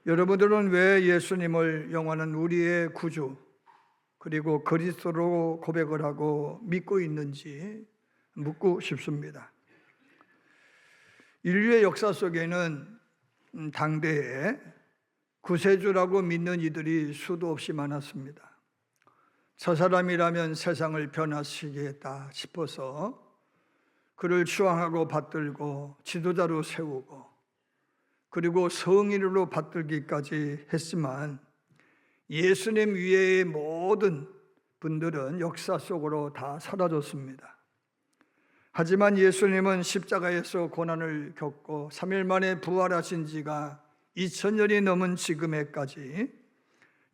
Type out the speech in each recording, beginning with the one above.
여러분들은 왜 예수님을 영원한 우리의 구주 그리고 그리스도로 고백을 하고 믿고 있는지 묻고 싶습니다. 인류의 역사 속에는 당대에 구세주라고 믿는 이들이 수도 없이 많았습니다. 저 사람이라면 세상을 변화시키겠다 싶어서 그를 추앙하고 받들고 지도자로 세우고 그리고 성인으로 받들기까지 했지만 예수님 위에의 모든 분들은 역사 속으로 다 사라졌습니다. 하지만 예수님은 십자가에서 고난을 겪고 3일 만에 부활하신 지가 2000년이 넘은 지금에까지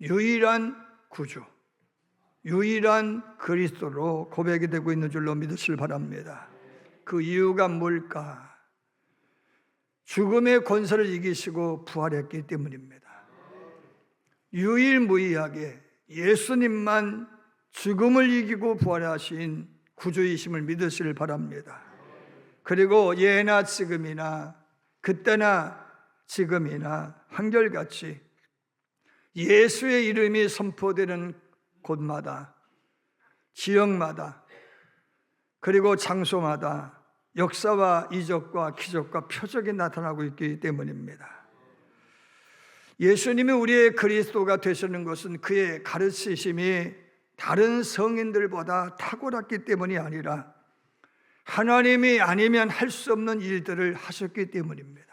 유일한 구주, 유일한 그리스도로 고백이 되고 있는 줄로 믿으시길 바랍니다. 그 이유가 뭘까? 죽음의 권세를 이기시고 부활했기 때문입니다. 유일무이하게 예수님만 죽음을 이기고 부활하신 구주이심을 믿으시길 바랍니다. 그리고 예나 지금이나 그때나 지금이나 한결같이 예수의 이름이 선포되는 곳마다, 지역마다, 그리고 장소마다 역사와 이적과 기적과 표적이 나타나고 있기 때문입니다. 예수님이 우리의 그리스도가 되시는 것은 그의 가르치심이 다른 성인들보다 탁월했기 때문이 아니라 하나님이 아니면 할 수 없는 일들을 하셨기 때문입니다.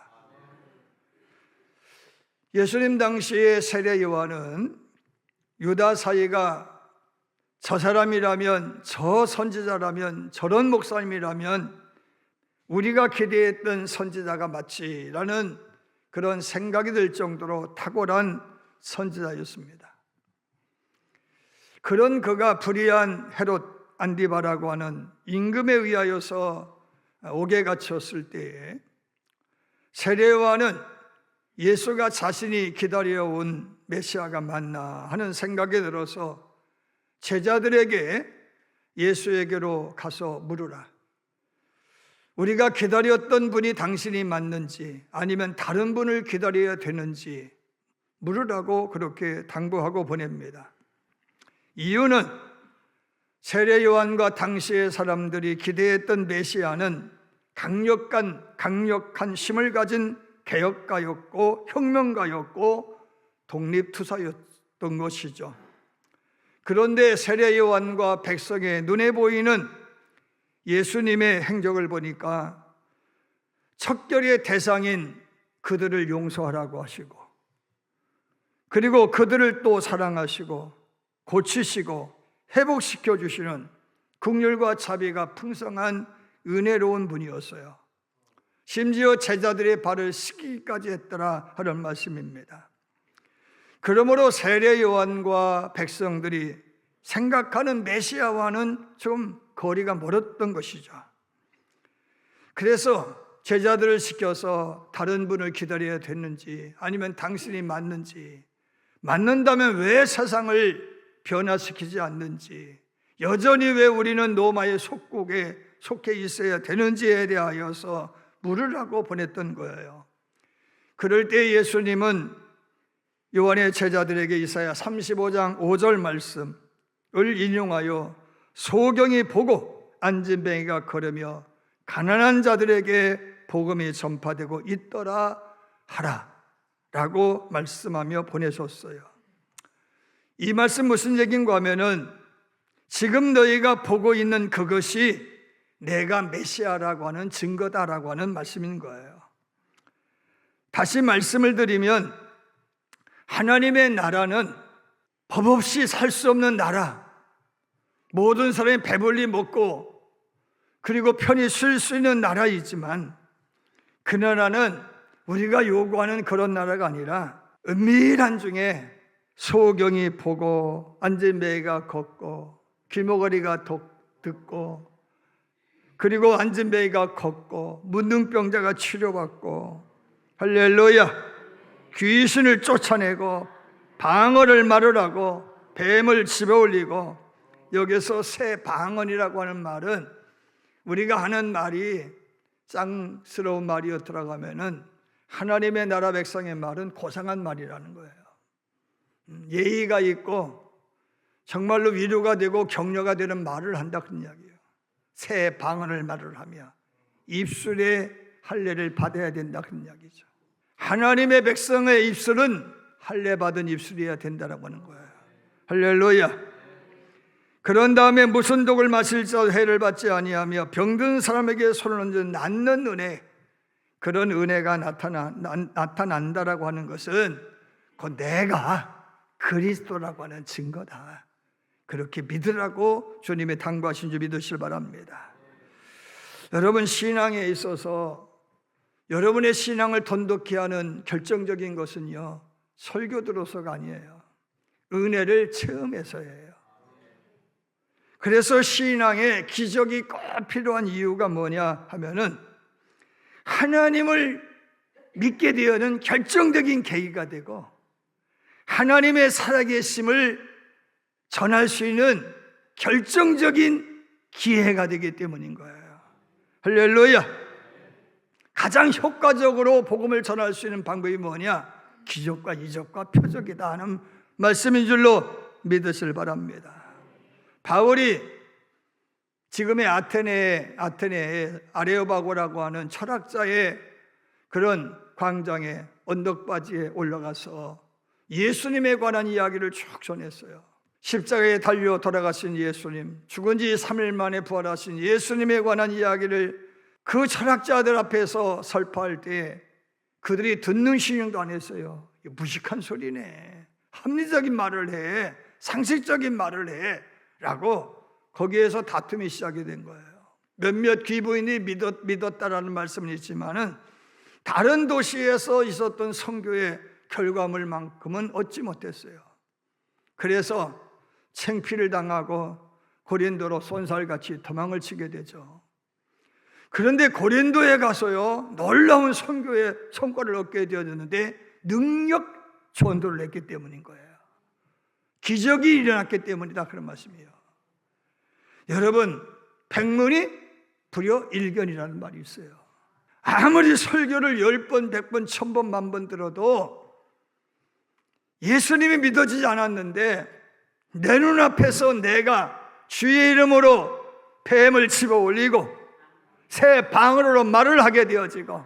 예수님 당시의 세례 요한은 유다 사이가 저 사람이라면, 저 선지자라면, 저런 목사님이라면 우리가 기대했던 선지자가 맞지라는 그런 생각이 들 정도로 탁월한 선지자였습니다. 그런 그가 불의한 헤롯 안디바라고 하는 임금에 의하여서 옥에 갇혔을 때에 세례 요한은 예수가 자신이 기다려온 메시아가 맞나 하는 생각이 들어서 제자들에게 예수에게로 가서 물으라. 우리가 기다렸던 분이 당신이 맞는지 아니면 다른 분을 기다려야 되는지 물으라고 그렇게 당부하고 보냅니다. 이유는 세례 요한과 당시의 사람들이 기대했던 메시아는 강력한 힘을 가진 개혁가였고 혁명가였고 독립투사였던 것이죠. 그런데 세례 요한과 백성의 눈에 보이는 예수님의 행적을 보니까 척결의 대상인 그들을 용서하라고 하시고 그리고 그들을 또 사랑하시고 고치시고 회복시켜 주시는 긍휼과 자비가 풍성한 은혜로운 분이었어요. 심지어 제자들의 발을 씻기기까지 했더라 하는 말씀입니다. 그러므로 세례 요한과 백성들이 생각하는 메시아와는 좀 거리가 멀었던 것이죠. 그래서 제자들을 시켜서 다른 분을 기다려야 됐는지 아니면 당신이 맞는지, 맞는다면 왜 세상을 변화시키지 않는지, 여전히 왜 우리는 로마의 속국에 속해 있어야 되는지에 대하여서 물으라고 보냈던 거예요. 그럴 때 예수님은 요한의 제자들에게 이사야 35장 5절 말씀을 인용하여 소경이 보고 안진뱅이가 걸으며 가난한 자들에게 복음이 전파되고 있더라 하라 라고 말씀하며 보내셨어요. 이 말씀 무슨 얘기인가 하면은 지금 너희가 보고 있는 그것이 내가 메시아라고 하는 증거다라고 하는 말씀인 거예요. 다시 말씀을 드리면 하나님의 나라는 법 없이 살 수 없는 나라, 모든 사람이 배불리 먹고 그리고 편히 쉴 수 있는 나라이지만 그 나라는 우리가 요구하는 그런 나라가 아니라 은밀한 중에 소경이 보고 안진뱅이가 걷고 귀머거리가 듣고 그리고 안진뱅이가 걷고 문둥병자가 치료받고 할렐루야, 귀신을 쫓아내고 방언을 말하라고 뱀을 집어올리고, 여기서 새 방언이라고 하는 말은 우리가 하는 말이 짱스러운 말이었더라고 하면은 하나님의 나라 백성의 말은 고상한 말이라는 거예요. 예의가 있고 정말로 위로가 되고 격려가 되는 말을 한다 그런 이야기예요. 새 방언을 말을 하며 입술에 할례를 받아야 된다 그런 이야기죠. 하나님의 백성의 입술은 할례 받은 입술이어야 된다라고 하는 거예요. 할렐루야. 그런 다음에 무슨 독을 마실지라도 해를 받지 아니하며 병든 사람에게 손을 얹어 낫는 은혜, 그런 은혜가 나타난다라고 하는 것은 곧 내가 그리스도라고 하는 증거다. 그렇게 믿으라고 주님의 당부하신 줄 믿으시길 바랍니다. 여러분, 신앙에 있어서 여러분의 신앙을 돈독히 하는 결정적인 것은요, 설교 들어서가 아니에요. 은혜를 체험해서예요. 그래서 신앙에 기적이 꼭 필요한 이유가 뭐냐 하면은 하나님을 믿게 되어는 결정적인 계기가 되고 하나님의 살아계심을 전할 수 있는 결정적인 기회가 되기 때문인 거예요. 할렐루야. 가장 효과적으로 복음을 전할 수 있는 방법이 뭐냐? 기적과 이적과 표적이다 하는 말씀인 줄로 믿으시길 바랍니다. 바울이 지금의 아테네의 아레오바고라고 하는 철학자의 그런 광장에 언덕바지에 올라가서 예수님에 관한 이야기를 쭉 전했어요. 십자가에 달려 돌아가신 예수님, 죽은 지 3일 만에 부활하신 예수님에 관한 이야기를 그 철학자들 앞에서 설파할 때 그들이 듣는 신용도 안 했어요. 무식한 소리네, 합리적인 말을 해, 상식적인 말을 해 라고 거기에서 다툼이 시작이 된 거예요. 몇몇 귀부인이 믿었다라는 말씀은 있지만은 다른 도시에서 있었던 선교의 결과물만큼은 얻지 못했어요. 그래서 창피를 당하고 고린도로 쏜살같이 도망을 치게 되죠. 그런데 고린도에 가서요, 놀라운 선교의 성과를 얻게 되었는데 능력 전도를 했기 때문인 거예요. 기적이 일어났기 때문이다 그런 말씀이에요. 여러분, 백문이 불여 일견이라는 말이 있어요. 아무리 설교를 10번, 100번, 1000번, 10,000번 들어도 예수님이 믿어지지 않았는데 내 눈앞에서 내가 주의 이름으로 뱀을 집어 올리고 새 방언으로 말을 하게 되어지고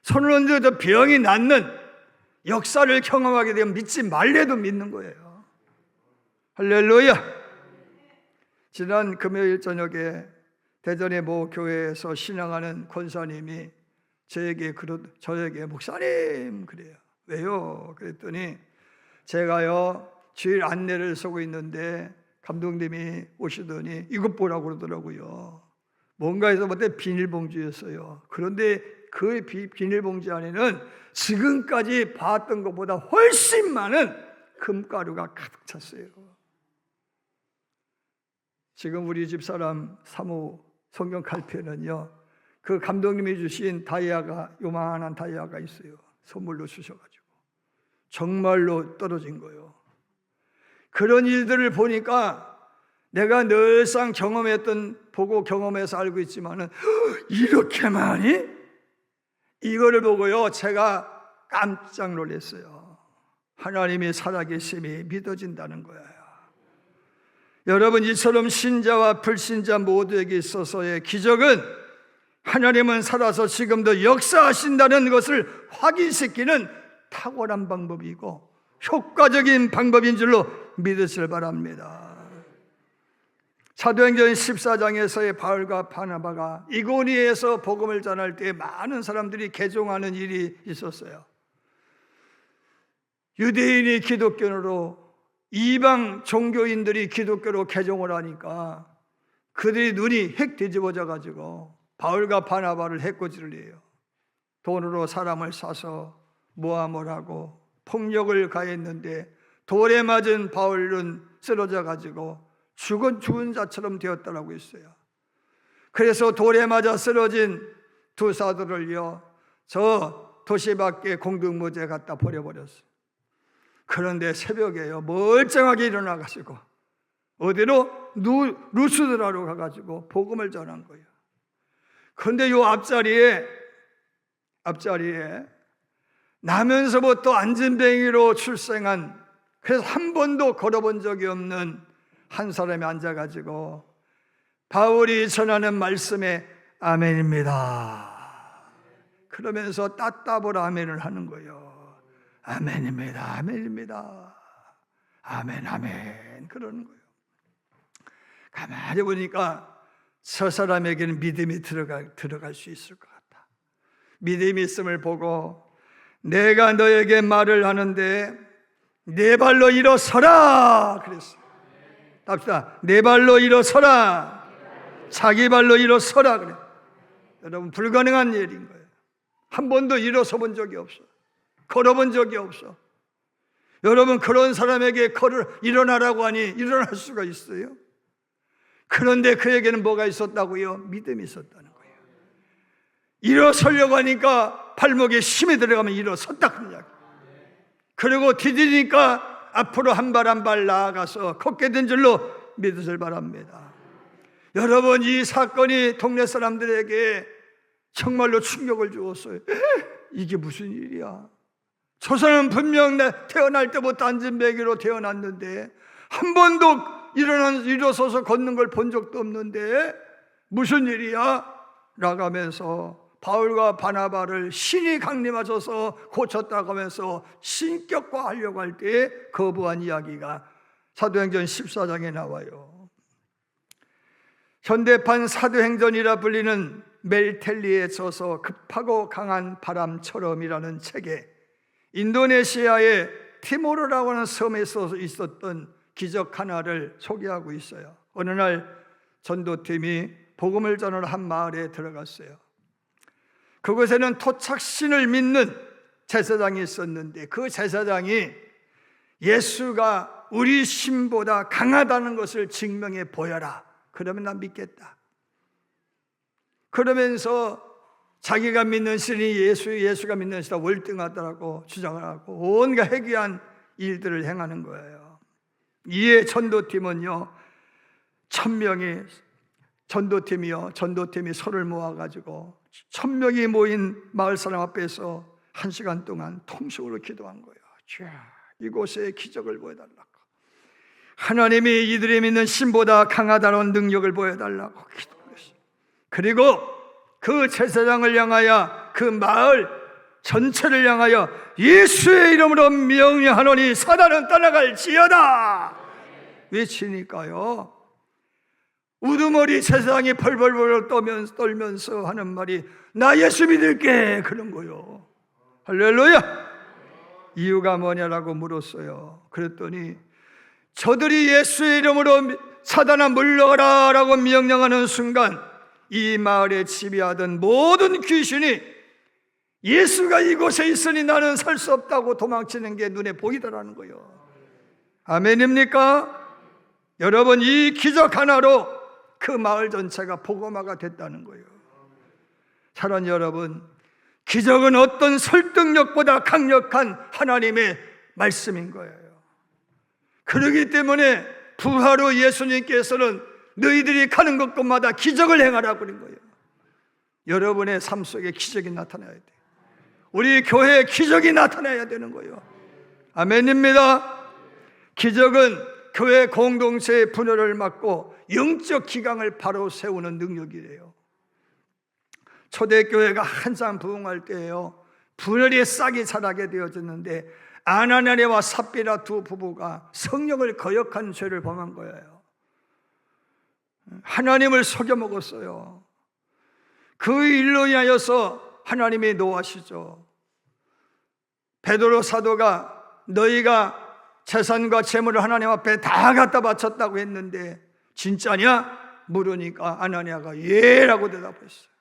손을 얹어도 병이 낫는 역사를 경험하게 되면 믿지 말래도 믿는 거예요. 할렐루야. 지난 금요일 저녁에 대전의 모 교회에서 신앙하는 권사님이 저에게 목사님 그래요. 왜요? 그랬더니 제가요 주일 안내를 서고 있는데 감독님이 오시더니 이것 보라고 그러더라고요. 뭔가에서 볼때 비닐봉지였어요. 그런데 그 비닐봉지 안에는 지금까지 봤던 것보다 훨씬 많은 금가루가 가득 찼어요. 지금 우리 집사람 사모 성경 칼폐는요, 그 감독님이 주신 다이아가, 요만한 다이아가 있어요. 선물로 주셔가지고 정말로 떨어진 거예요. 그런 일들을 보니까 내가 늘상 보고 경험해서 알고 있지만은 이렇게 많이? 이거를 보고요 제가 깜짝 놀랐어요. 하나님의 살아계심이 믿어진다는 거예요. 여러분, 이처럼 신자와 불신자 모두에게 있어서의 기적은 하나님은 살아서 지금도 역사하신다는 것을 확인시키는 탁월한 방법이고 효과적인 방법인 줄로 믿으시길 바랍니다. 사도행전 14장에서의 바울과 바나바가 이고니에서 복음을 전할 때 많은 사람들이 개종하는 일이 있었어요. 유대인이 기독교로, 이방 종교인들이 기독교로 개종을 하니까 그들이 눈이 핵 뒤집어져 가지고 바울과 바나바를 해코지를 해요. 돈으로 사람을 사서 모함을 하고 폭력을 가했는데 돌에 맞은 바울은 쓰러져 가지고 죽은 자처럼 되었다라고 했어요. 그래서 돌에 맞아 쓰러진 두 사도를요 저 도시 밖에 공동무지에 갖다 버려버렸어요. 그런데 새벽에요 멀쩡하게 일어나가지고 어디로? 루스드라로 가가지고 복음을 전한 거예요. 그런데 요 앞자리에 나면서부터 안진뱅이로 출생한, 그래서 한 번도 걸어본 적이 없는 한 사람이 앉아가지고 바울이 전하는 말씀에 아멘입니다 그러면서 따따블 아멘을 하는 거예요. 아멘입니다, 아멘입니다, 아멘, 아멘 그러는 거예요. 가만히 보니까 저 사람에게는 믿음이 들어갈 수 있을 것 같아. 믿음이 있음을 보고 내가 너에게 말을 하는데 네 발로 일어서라 그랬어요. 답시다. 네 발로 일어서라. 자기 발로 일어서라 그래. 여러분, 불가능한 일인 거예요. 한 번도 일어서 본 적이 없어. 걸어본 적이 없어. 여러분, 그런 사람에게 일어나라고 하니 일어날 수가 있어요? 그런데 그에게는 뭐가 있었다고요? 믿음이 있었다는 거예요. 일어서려고 하니까 발목에 힘이 들어가면 일어섰다 그런 이야기. 그리고 디디니까 앞으로 한 발 한 발 나아가서 걷게 된 줄로 믿으실 바랍니다. 여러분, 이 사건이 동네 사람들에게 정말로 충격을 주었어요. 이게 무슨 일이야? 저 사람은 분명 태어날 때부터 안진뱅이로 태어났는데 한 번도 일어서서 걷는 걸 본 적도 없는데 무슨 일이야? 라고 하면서 바울과 바나바를 신이 강림하셔서 고쳤다고 하면서 신격화하려고 할 때 거부한 이야기가 사도행전 14장에 나와요. 현대판 사도행전이라 불리는 멜텔리에 져서 급하고 강한 바람처럼이라는 책에 인도네시아의 티모르라고 하는 섬에서 있었던 기적 하나를 소개하고 있어요. 어느 날 전도팀이 복음을 전하러 한 마을에 들어갔어요. 그곳에는 토착신을 믿는 제사장이 있었는데 그 제사장이 예수가 우리 신보다 강하다는 것을 증명해 보여라. 그러면 난 믿겠다. 그러면서 자기가 믿는 신이 예수가 믿는 신보다 월등하다고 주장을 하고 온갖 해괴한 일들을 행하는 거예요. 이에 전도팀은요, 1000명이 전도팀이 손을 모아가지고 1000명이 모인 마을 사람 앞에서 1시간 동안 통속으로 기도한 거예요. 이곳에 기적을 보여달라고, 하나님이 이들이 믿는 신보다 강하다는 능력을 보여달라고 기도했어요. 그리고 그 제사장을 향하여 그 마을 전체를 향하여 예수의 이름으로 명령하노니 사단은 떠나갈지어다 외치니까요, 우두머리 제사장이 벌벌벌 떨면서 하는 말이 나 예수 믿을게 그런 거요. 할렐루야. 이유가 뭐냐라고 물었어요. 그랬더니 저들이 예수의 이름으로 사단아 물러가라 라고 명령하는 순간 이 마을에 지배하던 모든 귀신이 예수가 이곳에 있으니 나는 살 수 없다고 도망치는 게 눈에 보이더라는 거예요. 아멘입니까? 여러분, 이 기적 하나로 그 마을 전체가 복음화가 됐다는 거예요. 사랑하는 여러분, 기적은 어떤 설득력보다 강력한 하나님의 말씀인 거예요. 그렇기 때문에 부활 후 예수님께서는 너희들이 가는 곳곳마다 기적을 행하라고 그런 거예요. 여러분의 삶 속에 기적이 나타나야 돼요. 우리 교회에 기적이 나타나야 되는 거예요. 아멘입니다. 기적은 교회 공동체의 분열을 막고 영적 기강을 바로 세우는 능력이래요. 초대교회가 한참 부흥할 때예요, 분열이 싹이 자라게 되어졌는데 아나니아와 삽비라 두 부부가 성령을 거역한 죄를 범한 거예요. 하나님을 속여 먹었어요. 그 일로 인하여서 하나님이 노하시죠. 베드로 사도가 너희가 재산과 재물을 하나님 앞에 다 갖다 바쳤다고 했는데 진짜냐? 물으니까 아나니아가 예라고 대답했어요.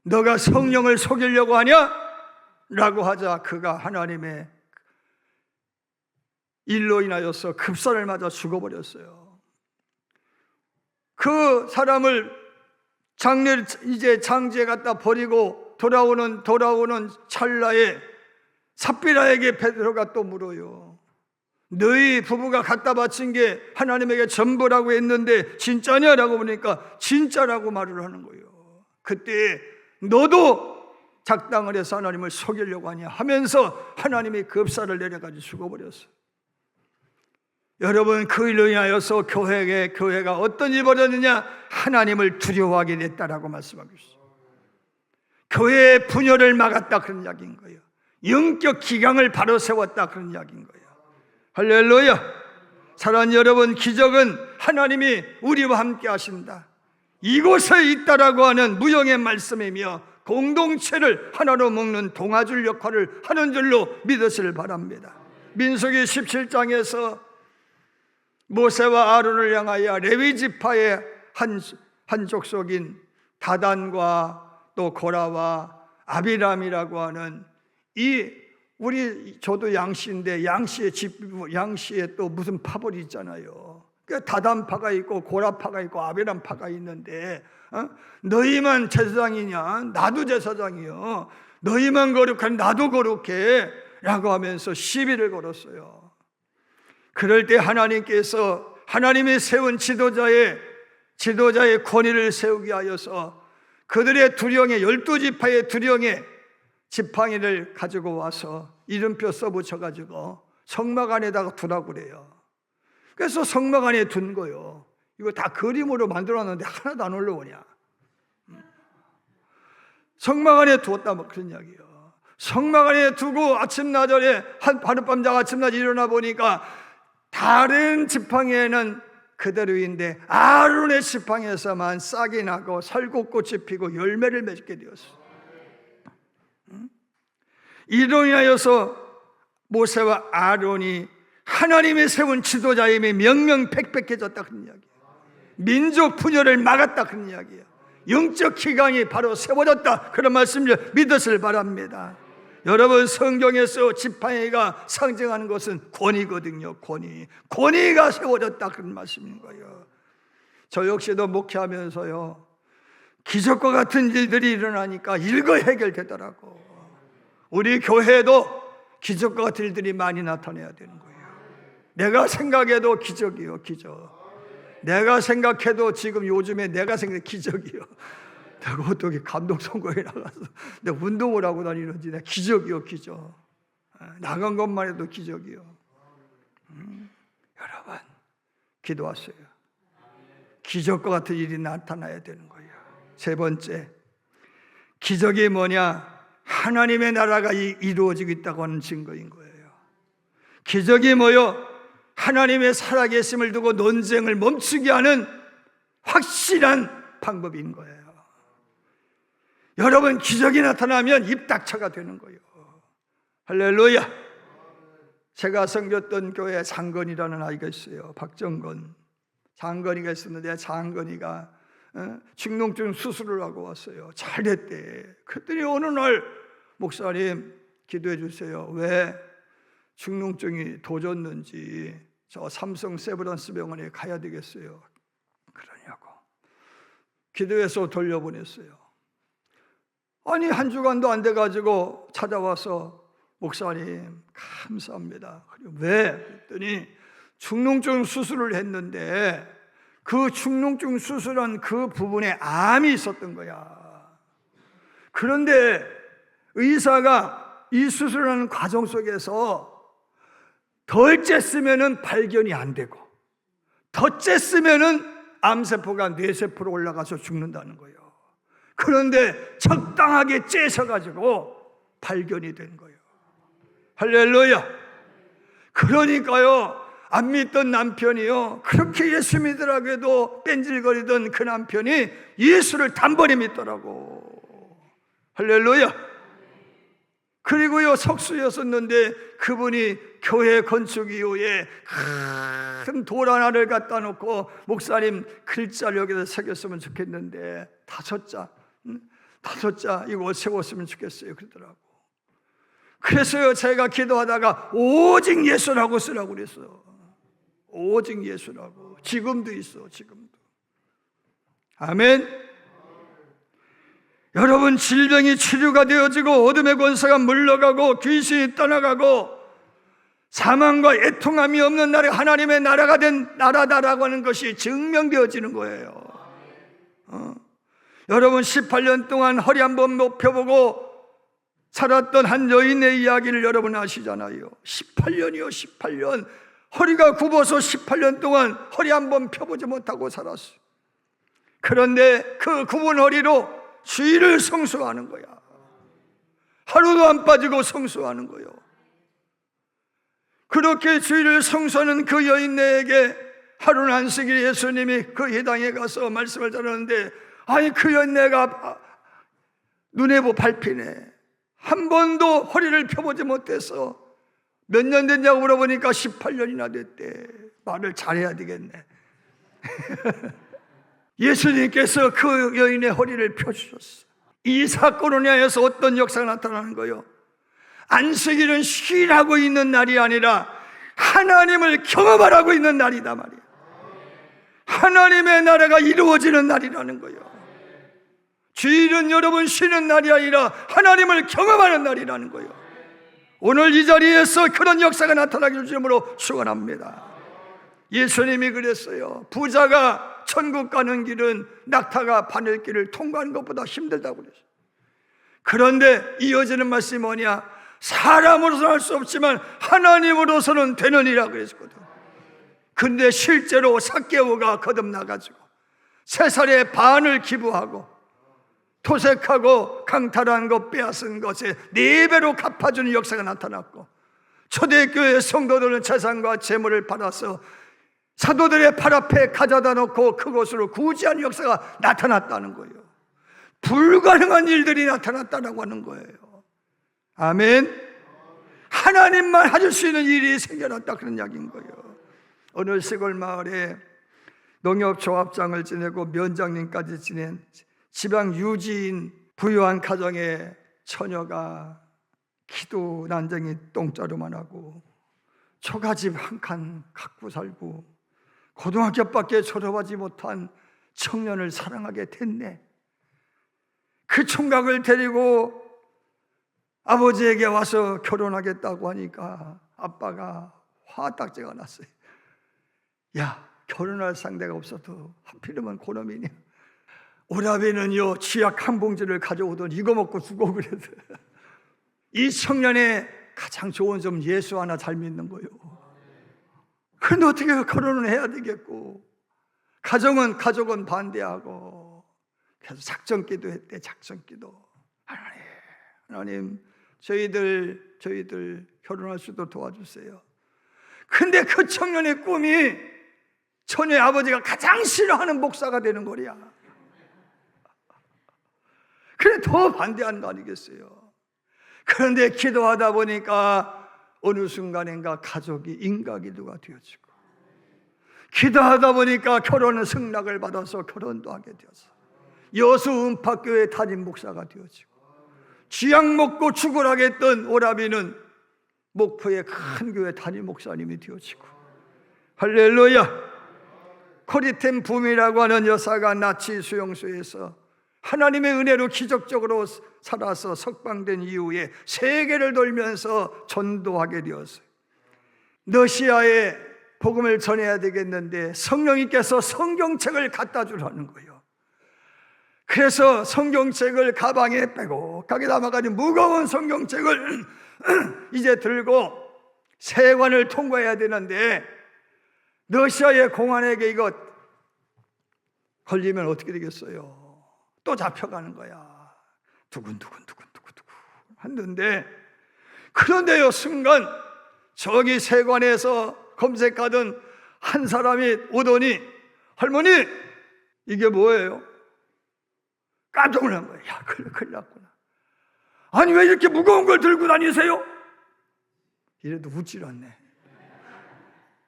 너가 성령을 속이려고 하냐? 라고 하자 그가 하나님의 일로 인하여서 급살을 맞아 죽어버렸어요. 그 사람을 장지에 갖다 버리고 돌아오는 찰나에 삽비라에게 베드로가 또 물어요. 너희 부부가 갖다 바친 게 하나님에게 전부라고 했는데 진짜냐라고 보니까 진짜라고 말을 하는 거예요. 그때 너도 작당을 해서 하나님을 속이려고 하냐 하면서 하나님이 급사를 내려가지고 죽어버렸어요. 여러분, 그 일로 인하여서 교회가 어떤 일이 벌어졌느냐? 하나님을 두려워하게 됐다라고 말씀하고 있어요. 교회의 분열을 막았다, 그런 이야기인 거예요. 영적 기강을 바로 세웠다, 그런 이야기인 거예요. 할렐루야. 사랑하는 여러분, 기적은 하나님이 우리와 함께 하신다, 이곳에 있다라고 하는 무형의 말씀이며 공동체를 하나로 묶는 동아줄 역할을 하는 줄로 믿으시길 바랍니다. 민수기 17장에서 모세와 아론을 향하여 레위 지파의 한 족속인 다단과 또 고라와 아비람이라고 하는 저도 양씨인데 양씨에 또 무슨 파벌이 있잖아요. 다단파가 있고 고라파가 있고 아비람파가 있는데 너희만 제사장이냐? 나도 제사장이요. 너희만 거룩한 나도 거룩해 라고 하면서 시비를 걸었어요. 그럴 때 하나님께서 하나님이 세운 지도자의 권위를 세우게 하여서 그들의 두령의 12지파의 두령의 지팡이를 가지고 와서 이름표 써붙여가지고 성막 안에다가 두라고 그래요. 그래서 성막 안에 둔 거요. 이거 다 그림으로 만들어놨는데 하나도 안 올라오냐? 성막 안에 두었다, 뭐 그런 이야기예요. 성막 안에 두고 아침나절에 하룻밤 자고 아침나절 일어나 보니까 다른 지팡이에는 그대로인데 아론의 지팡이에서만 싹이 나고 살구꽃이 피고 열매를 맺게 되었어요. 이로 인하여서 모세와 아론이 하나님이 세운 지도자임이 명명백백해졌다, 그런 이야기예요. 민족 분열을 막았다, 그런 이야기예요. 영적 기강이 바로 세워졌다, 그런 말씀을 믿으시길 바랍니다. 여러분, 성경에서 지팡이가 상징하는 것은 권위거든요. 권위가 세워졌다, 그런 말씀인 거예요. 저 역시도 목회하면서요, 기적과 같은 일들이 일어나니까 일거 해결되더라고. 우리 교회도 기적과 같은 일들이 많이 나타나야 되는 거예요. 내가 생각해도 기적이요, 기적. 내가 생각해도 지금 요즘에 내가 생각해 기적이요. 내가 어떻게 감독 선거에 나가서 내가 운동을 하고 다니는지 내가 기적이요, 기적. 나간 것만 해도 기적이요. 여러분, 기도하세요. 기적과 같은 일이 나타나야 되는 거예요. 세 번째, 기적이 뭐냐? 하나님의 나라가 이루어지고 있다고 하는 증거인 거예요. 기적이 뭐요? 하나님의 살아계심을 두고 논쟁을 멈추게 하는 확실한 방법인 거예요. 여러분, 기적이 나타나면 입닥쳐가 되는 거예요. 할렐루야. 제가 섬겼던 교회 장건이라는 아이가 있어요. 박정건 장건이가 있었는데, 장건이가 축농증 수술을 하고 왔어요. 잘 됐대. 그랬더니 어느 날, 목사님 기도해 주세요. 왜 축농증이 도졌는지 저 삼성 세브란스 병원에 가야 되겠어요. 그러냐고 기도해서 돌려보냈어요. 아니, 한 주간도 안 돼가지고 찾아와서, 목사님 감사합니다. 왜? 그랬더니 축농증 수술을 했는데 그 축농증 수술한 그 부분에 암이 있었던 거야. 그런데 의사가 이 수술하는 과정 속에서 덜 쬐으면은 발견이 안 되고 더 쬐으면은 암세포가 뇌세포로 올라가서 죽는다는 거예요. 그런데 적당하게 쬐셔가지고 발견이 된 거예요. 할렐루야. 그러니까요, 안 믿던 남편이요, 그렇게 예수 믿으라고 해도 뺀질거리던 그 남편이 예수를 단번에 믿더라고. 할렐루야. 그리고요, 석수였었는데 그분이 교회 건축 이후에 큰 돌 하나를 갖다 놓고, 목사님 글자를 여기다 새겼으면 좋겠는데 5자 이거 세웠으면 좋겠어요, 그러더라고. 그래서요, 제가 기도하다가 오직 예수라고 쓰라고 그랬어요. 오직 예수라고. 지금도 있어, 지금도. 아멘. 여러분, 질병이 치료가 되어지고 어둠의 권세가 물러가고 귀신이 떠나가고 사망과 애통함이 없는 나라, 하나님의 나라가 된 나라다라고 하는 것이 증명되어지는 거예요. 여러분, 18년 동안 허리 한번 못 펴보고 살았던 한 여인의 이야기를 여러분 아시잖아요. 18년이요, 18년. 허리가 굽어서 18년 동안 허리 한번 펴보지 못하고 살았어요. 그런데 그 굽은 허리로 주일을 성수하는 거야. 하루도 안 빠지고 성수하는 거예요. 그렇게 주일을 성수하는 그 여인네에게 하루는 안식일 예수님이 그 회당에 가서 말씀을 전하는데, 아니 그 여인네가 눈에 밟히네. 한 번도 허리를 펴보지 못해서 몇 년 됐냐고 물어보니까 18년이나 됐대. 말을 잘해야 되겠네. 예수님께서 그 여인의 허리를 펴주셨어요. 이 사건으로 인하여서 어떤 역사가 나타나는 거예요? 안식일은 쉬라고 있는 날이 아니라 하나님을 경험하라고 있는 날이다 말이에요. 하나님의 나라가 이루어지는 날이라는 거예요. 주일은 여러분 쉬는 날이 아니라 하나님을 경험하는 날이라는 거예요. 오늘 이 자리에서 그런 역사가 나타나길 주님으로 축원합니다. 예수님이 그랬어요. 부자가 천국 가는 길은 낙타가 바늘길을 통과하는 것보다 힘들다고 그랬어요. 그런데 이어지는 말씀이 뭐냐? 사람으로서는 할 수 없지만 하나님으로서는 되느니라 그랬거든. 근데 실제로 삭개오가 거듭나가지고 세살의 반을 기부하고 토색하고 강탈한 것 빼앗은 것에 4배로 갚아주는 역사가 나타났고, 초대교회 성도들은 재산과 재물을 받아서 사도들의 팔 앞에 가져다 놓고 그곳으로 구제하는 역사가 나타났다는 거예요. 불가능한 일들이 나타났다고 하는 거예요. 아멘. 하나님만 하실 수 있는 일이 생겨났다, 그런 이야기인 거예요. 어느 시골 마을에 농협조합장을 지내고 면장님까지 지낸 지방 유지인 부유한 가정의 처녀가 기도 난쟁이 똥자루만 하고 초가집 한 칸 갖고 살고 고등학교밖에 졸업하지 못한 청년을 사랑하게 됐네. 그 총각을 데리고 아버지에게 와서 결혼하겠다고 하니까 아빠가 화딱지가 났어요. 야, 결혼할 상대가 없어도 하필이면 그놈이냐. 오라비는요 쥐약 한 봉지를 가져오더니 이거 먹고 죽어 그래서. 이 청년의 가장 좋은 점, 예수 하나 잘 믿는 거예요. 그런데 어떻게 결혼을 해야 되겠고, 가족은 반대하고, 그래서 작전기도 했대. 작전기도. 하나님 저희들 결혼할 수도 도와주세요. 근데 그 청년의 꿈이 처녀의 아버지가 가장 싫어하는 목사가 되는 거야. 그래 더 반대하는 거 아니겠어요? 그런데 기도하다 보니까 어느 순간인가 가족이 인과기도가 되어지고, 기도하다 보니까 결혼은 승낙을 받아서 결혼도 하게 되어서 여수 은파교회 담임 목사가 되어지고, 쥐약 먹고 죽으라고 했던 오라비는 목포의 큰 교회 담임 목사님이 되어지고, 할렐루야. 코리템 붐이라고 하는 여사가 나치 수용소에서 하나님의 은혜로 기적적으로 살아서 석방된 이후에 세계를 돌면서 전도하게 되었어요. 러시아에 복음을 전해야 되겠는데 성령님께서 성경책을 갖다 주라는 거예요. 그래서 성경책을 가방에 빼곡하게 담아가지고 무거운 성경책을 이제 들고 세관을 통과해야 되는데, 러시아의 공안에게 이거 걸리면 어떻게 되겠어요? 또 잡혀가는 거야. 두근두근 했는데, 그런데요 순간 저기 세관에서 검색하던 한 사람이 오더니, 할머니 이게 뭐예요? 깜짝 놀란 거예요. 야, 큰일 났구나. 아니 왜 이렇게 무거운 걸 들고 다니세요? 이래도 웃질 않네.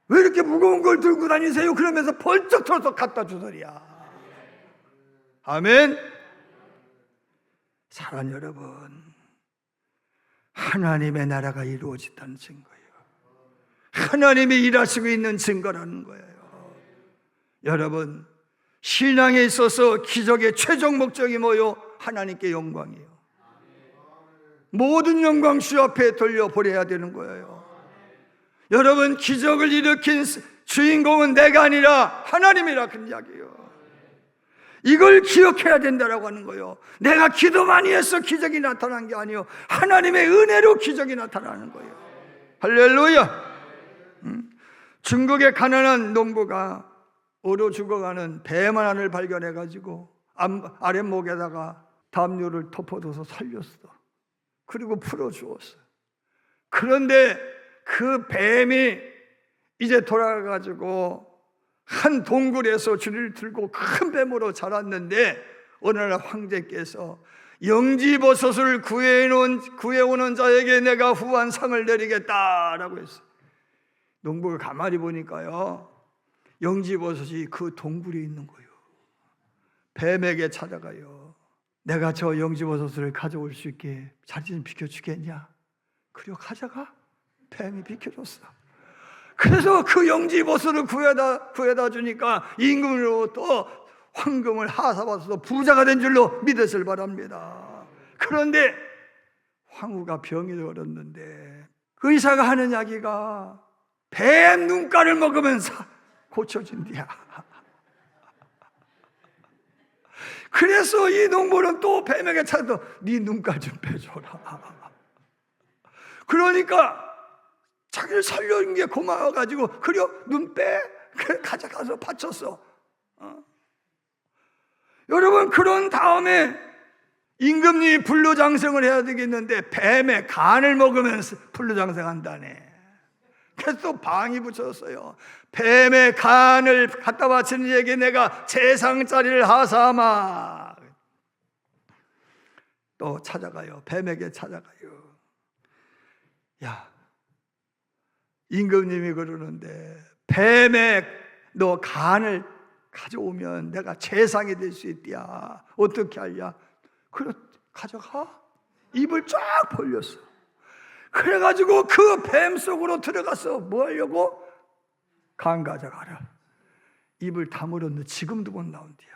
왜 이렇게 무거운 걸 들고 다니세요? 그러면서 벌쩍 들어서 갖다 주더리야. 아멘. 사랑 여러분, 하나님의 나라가 이루어진다는 증거예요. 하나님이 일하시고 있는 증거라는 거예요. 여러분, 신앙에 있어서 기적의 최종 목적이 뭐요? 하나님께 영광이에요. 모든 영광 주 앞에 돌려보내야 되는 거예요. 여러분, 기적을 일으킨 주인공은 내가 아니라 하나님이라, 그런 이야기예요. 이걸 기억해야 된다라고 하는 거예요. 내가 기도 많이 해서 기적이 나타난 게 아니요, 하나님의 은혜로 기적이 나타나는 거예요. 할렐루야. 중국의 가난한 농부가 얼어 죽어가는 뱀 하나를 발견해가지고 아랫목에다가 담요를 덮어둬서 살렸어. 그리고 풀어주었어. 그런데 그 뱀이 이제 돌아가가지고 한 동굴에서 줄을 들고 큰 뱀으로 자랐는데, 어느 날 황제께서 영지버섯을 구해오는 자에게 내가 후한 상을 내리겠다라고 했어요. 농부가 가만히 보니까요, 영지버섯이 그 동굴에 있는 거예요. 뱀에게 찾아가요. 내가 저 영지버섯을 가져올 수 있게 자리 좀 비켜주겠냐? 그리고 가져가. 뱀이 비켜줬어. 그래서 그 영지버섯을 구해다 주니까 임금으로부터 황금을 하사받아서 부자가 된 줄로 믿으실 바랍니다. 그런데 황후가 병이 들었는데 의사가 하는 이야기가 뱀 눈가를 먹으면 고쳐진대야. 그래서 이 농부는 또 뱀에게 찾아서 네 눈깔 좀 빼줘라. 그러니까 자기를 살려준 게 고마워가지고 그려 눈 빼? 그래 가져가서 바쳤어. 여러분, 그런 다음에 임금님이 불로장생을 해야 되겠는데 뱀의 간을 먹으면서 불로장생한다네. 그래서 또 방이 붙였어요. 뱀의 간을 갖다 바치는 이에게 내가 재상자리를 하사하마. 또 찾아가요. 뱀에게 찾아가요. 야, 임금님이 그러는데 뱀의 너 간을 가져오면 내가 재상이 될 수 있디야. 어떻게 하냐? 그래 가져가. 입을 쫙 벌렸어. 그래가지고 그 뱀 속으로 들어가서 뭐 하려고? 간 가져가라. 입을 다물었는데 지금도 못 나온디야.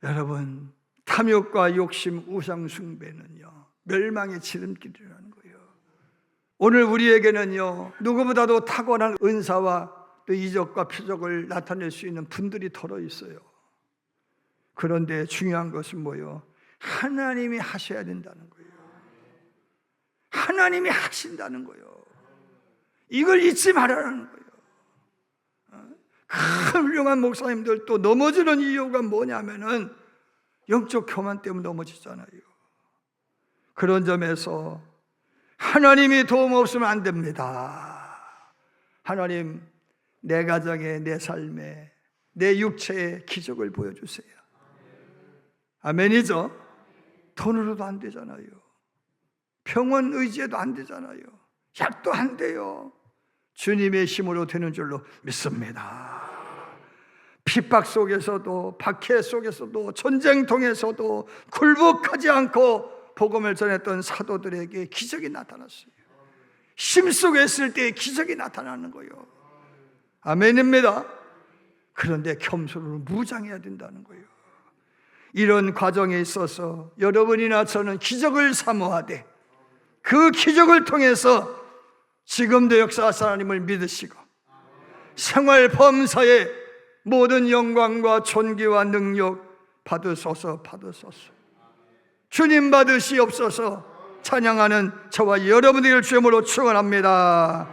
여러분, 탐욕과 욕심, 우상 숭배는요 멸망의 지름길이라는 거예요. 오늘 우리에게는요 누구보다도 탁월한 은사와 또 이적과 표적을 나타낼 수 있는 분들이 덜어 있어요. 그런데 중요한 것은 뭐예요? 하나님이 하셔야 된다는 거예요. 하나님이 하신다는 거예요. 이걸 잊지 말아라는 거예요. 큰 훌륭한 목사님들 또 넘어지는 이유가 뭐냐면은 영적 교만 때문에 넘어지잖아요. 그런 점에서 하나님이 도움 없으면 안 됩니다. 하나님, 내 가정에, 내 삶에, 내 육체에 기적을 보여주세요. 아멘이죠? 돈으로도 안 되잖아요. 병원 의지에도 안 되잖아요. 약도 안 돼요. 주님의 힘으로 되는 줄로 믿습니다. 핍박 속에서도, 박해 속에서도, 전쟁통에서도 굴복하지 않고 복음을 전했던 사도들에게 기적이 나타났어요. 힘 속에 있을 때 기적이 나타나는 거예요. 아멘입니다. 그런데 겸손으로 무장해야 된다는 거예요. 이런 과정에 있어서 여러분이나 저는 기적을 사모하되 그 기적을 통해서 지금도 역사하신 하나님을 믿으시고 생활 범사에 모든 영광과 존귀와 능력 받으소서. 주님 받으시옵소서. 찬양하는 저와 여러분들을 주님으로 축원합니다.